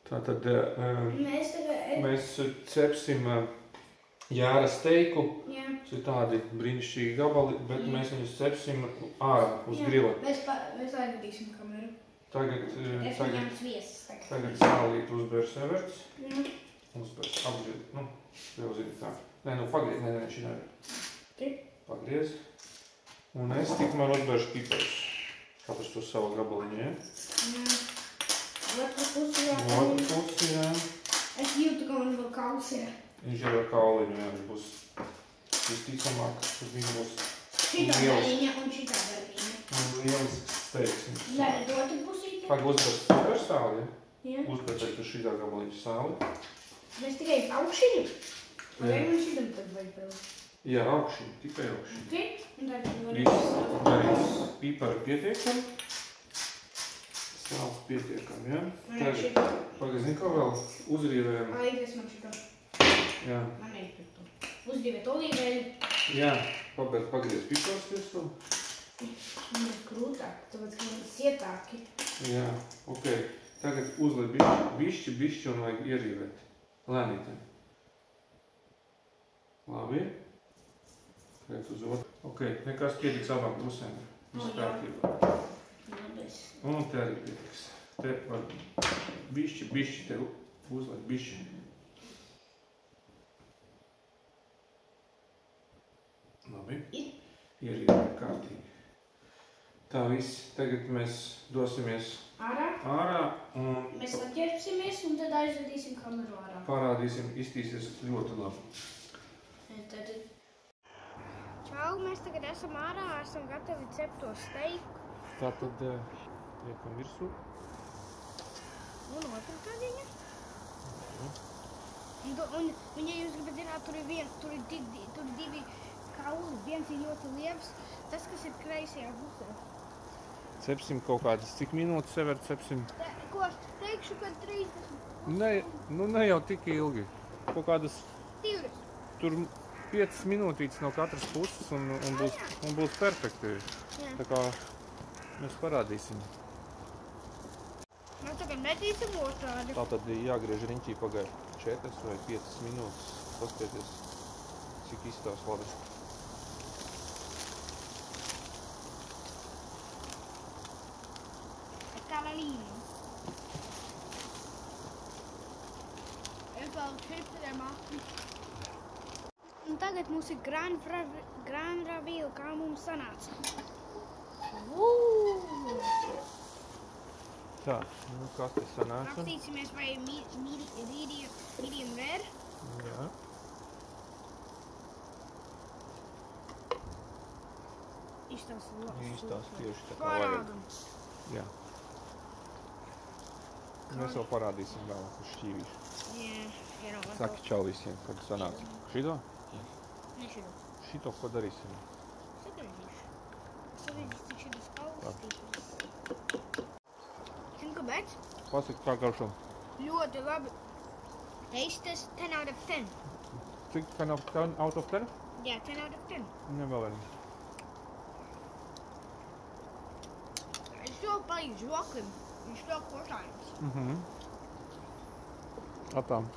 Tātad mēs cepsim jāra steiku. Tas ir tādi brīnišķīgi gabali, bet mēs viņus cepsim ārā uz grila. Mēs aizvedīsim kameru. Tagad sālīt uzbērs Everts. Uzbērs apgriez. Nu, jau zini tā. Nē, nu pagriez. Nē, šī nevar. Pagriez. Un es tikmēr uzbēršu piparus. Kāpēc to savu gabaliņu, ja? Otru pusi, jā. Otru pusi, jā. Es jūtu, ka man vēl kauls ir. Viņš jau ar kauliņu, jā. Viņš būs visticamāk, ka viņš būs šitā daļiņa un šitā daļiņa. Un lielisks steiks. Daļa otru pusīti. Pag uzbērs sāli, ja? Jā. Uzbērs ar šitā gabaliņu sāli. Mēs tikai augšiņu? Vai man šitam tad vajag vēl? Jā, augšiņu, tikai augšiņu. Ok, un tad Viss darīs piparu pietiekam. Sāls pietiekam, ja? Tagad, pagazini, kā vēl uzrīvējam. Aizies man šito. Jā. Man neizpirtu. Uzdīvēt olīveļu. Jā, pagriez piparus virsū. Man ir krūtāk, tāpēc, ka man ir sietāki. Jā, ok. Tagad uzliek bišķi un vajag ierīvēt. Lēnītēm. Labi. Tagad uz otru. Ok, nekas pietiks abām pusēm. Viss kārtībā. Un te arī pietiks. Te var bišķi te uzliek bišķi. Labi. Ierīvēt kārtīgi. Tā viss. Tagad mēs dosimies ārā un mēs atģērbsimies un tad aizvedīsim kameru ārā. Parādīsim, iztīsies ļoti labi. Čau, mēs tagad esam ārā, esam gatavi cept to steiku. Tātad liekam virsū. Un otru tadiņu. Un ja jūs gribat zināt, tur ir divi kauli, viens ir ļoti lievs, tas, kas ir kreisajā pusē. Cepsim kaut kādas, cik minūtes sever cepsim? Ko teikšu, ka 30. Ne jau tik ilgi. Kaut kādas 20. tur 5 minūtītes no katras puses un būs perfekti. Tā kā mēs parādīsim. Mēs tagad metīsim otrādi. Tātad jāgriež riņķī pagaid 4 vai 5 minūtes. Paskatieties, cik izstās labi. Cavalino. Es vēl čipsiem acu. Un tagad mums ir Grand Raville, kā mums sanāca. Tā, nu kas te sanāca? Apstīsimies vai medium rare. Jā. Izstās labs. Izstās tieši tā kā vajag. Jā. Mēs vēl parādīsim vēl uz šķīvīšu. Jā, Saki čau visiem, kad sanāca. Šito? Ne šito. Šito, ko darīsim? Sadarīšu. Sadarīšu, cik šitas kaustīšas. Zini, kāpēc? Pasaki, kā garšo. Ļoti labi. Taste test 10 out of 10. Cik 10 out of 10? Jā, 10 out of 10. Nevēlēni. Es to palīdzu žoklim. Viņš to košājums. Atām.